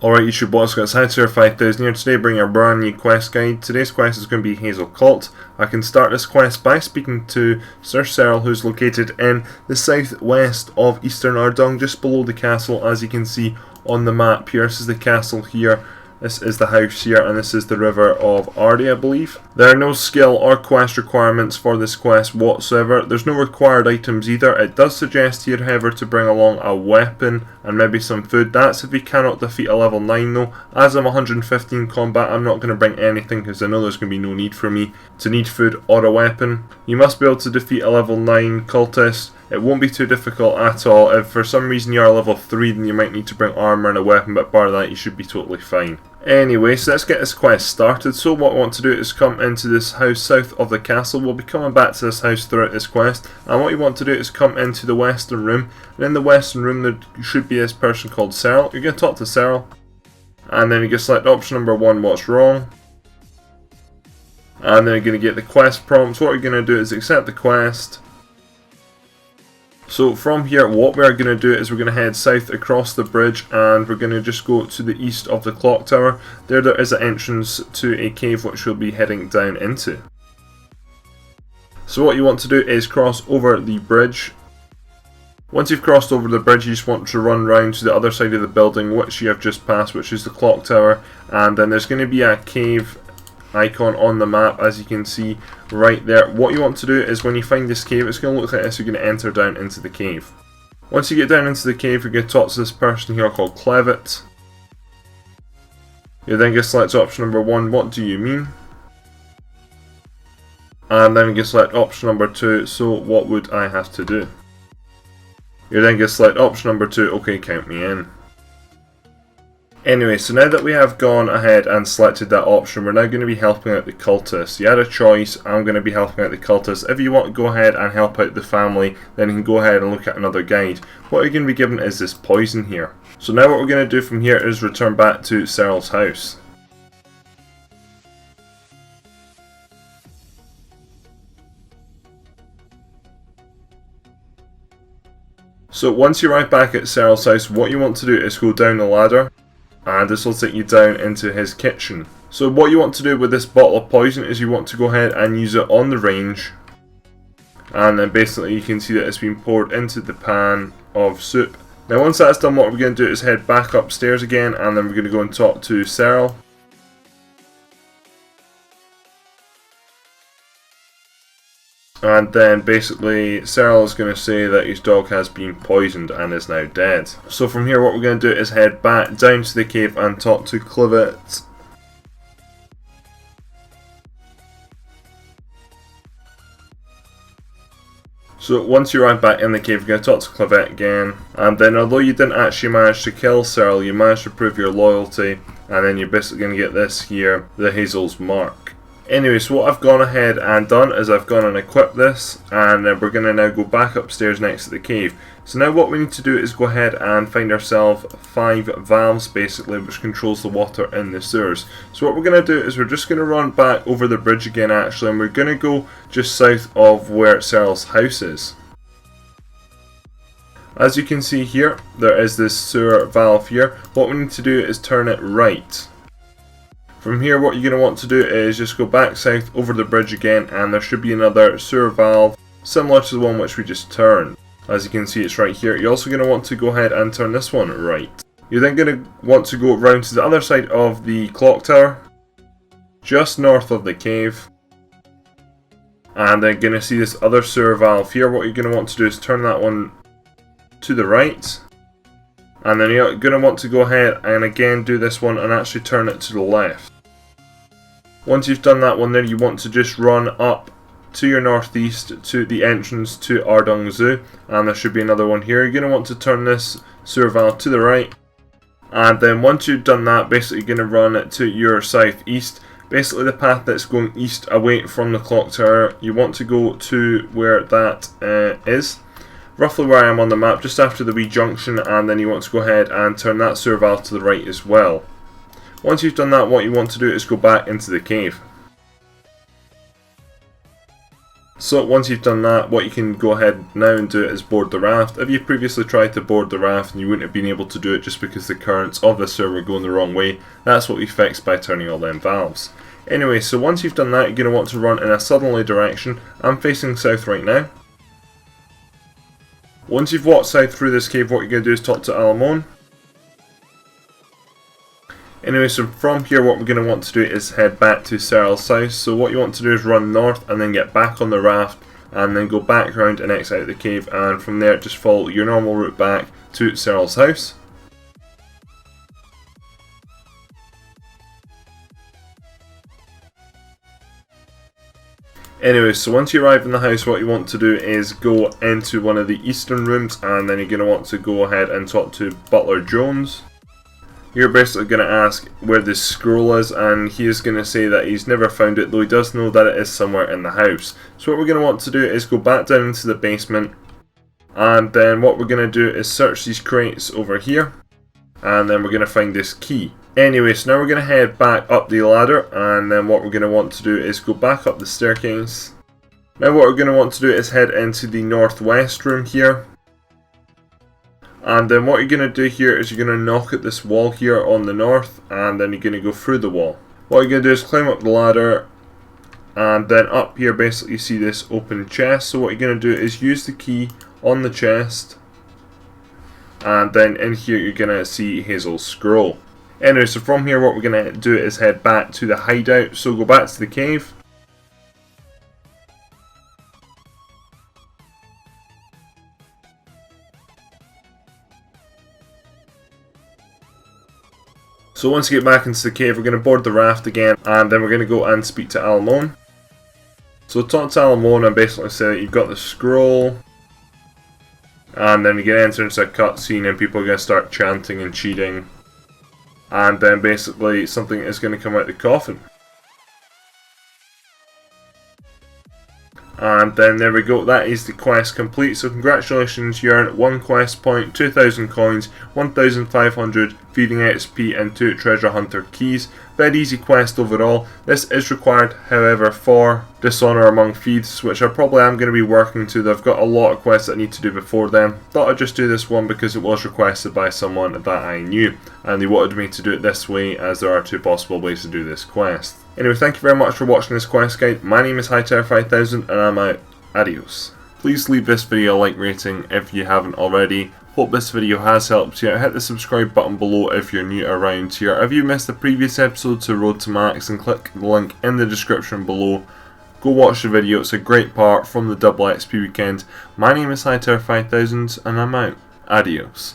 Alright YouTube boys, it's Hightower 5000 here. Today bringing a brand new quest guide. Today's quest is going to be Hazeel Cult. I can start this quest by speaking to Sir Cyril, who's located in the southwest of Eastern Ardung, just below the castle, as you can see on the map here. This is the castle here, this is the house here, and this is the river of Ardi, I believe. There are no skill or quest requirements for this quest whatsoever. There's no required items either. It does suggest here, however, to bring along a weapon and maybe some food. That's if you cannot defeat a level 9 though. As I'm 115 combat, I'm not going to bring anything because I know there's going to be no need for me to need food or a weapon. You must be able to defeat a level 9 cultist. It won't be too difficult at all. If for some reason you are level 3, then you might need to bring armor and a weapon, but bar that, you should be totally fine. Anyway, so let's get this quest started. So what I want to do is come into this house south of the castle. We'll be coming back to this house throughout this quest. And what you want to do is come into the western room. And in the western room there should be this person called Cyril. You're going to talk to Cyril. And then you're going to select option number 1, what's wrong. And then you're going to get the quest prompts. What you're going to do is accept the quest. So from here, what we're going to do is we're going to head south across the bridge, and we're going to just go to the east of the clock tower. There is an entrance to a cave which we'll be heading down into. So what you want to do is cross over the bridge. Once you've crossed over the bridge, you just want to run round to the other side of the building which you have just passed, which is the clock tower, and then there's going to be a cave icon on the map, as you can see right there. What you want to do is when you find this cave, it's going to look like this. You're going to enter down into the cave. Once you get down into the cave, you're going to talk to this person here called Clevitt. You're then going to select option number 1, what do you mean? And then you're going to select option number 2, so what would I have to do? You're then going to select option number 2, okay, count me in. Anyway, so now that we have gone ahead and selected that option, we're now going to be helping out the cultists. You had a choice. I'm going to be helping out the cultists. If you want to go ahead and help out the family, then you can go ahead and look at another guide. What you're going to be given is this poison here. So now what we're going to do from here is return back to Cyril's house. So once you arrive back at Cyril's house, what you want to do is go down the ladder. And this will take you down into his kitchen. So what you want to do with this bottle of poison is you want to go ahead and use it on the range. And then basically you can see that it's been poured into the pan of soup. Now once that's done, what we're going to do is head back upstairs again, and then we're going to go and talk to Cyril. And then basically Cyril is going to say that his dog has been poisoned and is now dead. So from here what we're going to do is head back down to the cave and talk to Clevitt. So once you arrive back in the cave, you're going to talk to Clevitt again. And then although you didn't actually manage to kill Cyril, you managed to prove your loyalty. And then you're basically going to get this here, the Hazeel's Mark. Anyway, so what I've gone ahead and done is I've gone and equipped this, and then we're going to now go back upstairs next to the cave. So now what we need to do is go ahead and find ourselves 5 valves basically, which controls the water in the sewers. So what we're going to do is we're just going to run back over the bridge again actually, and we're going to go just south of where Cyril's house is. As you can see here, there is this sewer valve here. What we need to do is turn it right. From here what you're going to want to do is just go back south over the bridge again, and there should be another sewer valve similar to the one which we just turned. As you can see, it's right here. You're also going to want to go ahead and turn this one right. You're then going to want to go round to the other side of the clock tower, just north of the cave, and then going to see this other sewer valve here. What you're going to want to do is turn that one to the right. And then you're going to want to go ahead and again do this one and actually turn it to the left. Once you've done that one there, you want to just run up to your northeast to the entrance to Ardung Zoo. And there should be another one here. You're going to want to turn this sewer valve to the right. And then once you've done that, basically you're going to run it to your southeast. Basically the path that's going east away from the clock tower. You want to go to where that is. Roughly where I am on the map, just after the wee junction, and then you want to go ahead and turn that sewer valve to the right as well. Once you've done that, what you want to do is go back into the cave. So once you've done that, what you can go ahead now and do is board the raft. If you previously tried to board the raft and you wouldn't have been able to do it just because the currents of the server were going the wrong way, that's what we fixed by turning all them valves. Anyway, so once you've done that, you're going to want to run in a southerly direction. I'm facing south right now. Once you've walked south through this cave, what you're going to do is talk to Alamone. Anyway, so from here what we're going to want to do is head back to Cyril's house. So what you want to do is run north and then get back on the raft and then go back around and exit out the cave, and from there just follow your normal route back to Cyril's house. Anyway, so once you arrive in the house, what you want to do is go into one of the eastern rooms, and then you're going to want to go ahead and talk to Butler Jones. You're basically going to ask where this scroll is, and he is going to say that he's never found it, though he does know that it is somewhere in the house. So what we're going to want to do is go back down into the basement, and then what we're going to do is search these crates over here, and then we're going to find this key. Anyway, so now we're going to head back up the ladder, and then what we're going to want to do is go back up the staircase. Now what we're going to want to do is head into the northwest room here. And then what you're going to do here is you're going to knock at this wall here on the north, and then you're going to go through the wall. What you're going to do is climb up the ladder, and then up here basically you see this open chest. So what you're going to do is use the key on the chest, and then in here you're going to see Hazel's scroll. Anyway, so from here what we're going to do is head back to the hideout. So go back to the cave. So once you get back into the cave, we're going to board the raft again, and then we're going to go and speak to Alamone. So talk to Alamone and basically say that you've got the scroll, and then you get enter into a cutscene and people are going to start chanting and cheating, and then basically something is going to come out the coffin. And then there we go, that is the quest complete. So congratulations, you earned 1 quest point, 2,000 coins, 1,500 feeding XP and 2 treasure hunter keys. Very easy quest overall. This is required however for Dishonor Among Thieves, which I probably am going to be working to. I've got a lot of quests I need to do before then. Thought I'd just do this one because it was requested by someone that I knew, and they wanted me to do it this way as there are 2 possible ways to do this quest. Anyway, thank you very much for watching this quest guide. My name is Hightower 5000 and I'm out. Adios. Please leave this video a like rating if you haven't already. Hope this video has helped you out. Hit the subscribe button below if you're new around here. If you missed the previous episode to Road to Max, and click the link in the description below. Go watch the video, it's a great part from the double XP weekend. My name is Hightower 5000 and I'm out. Adios.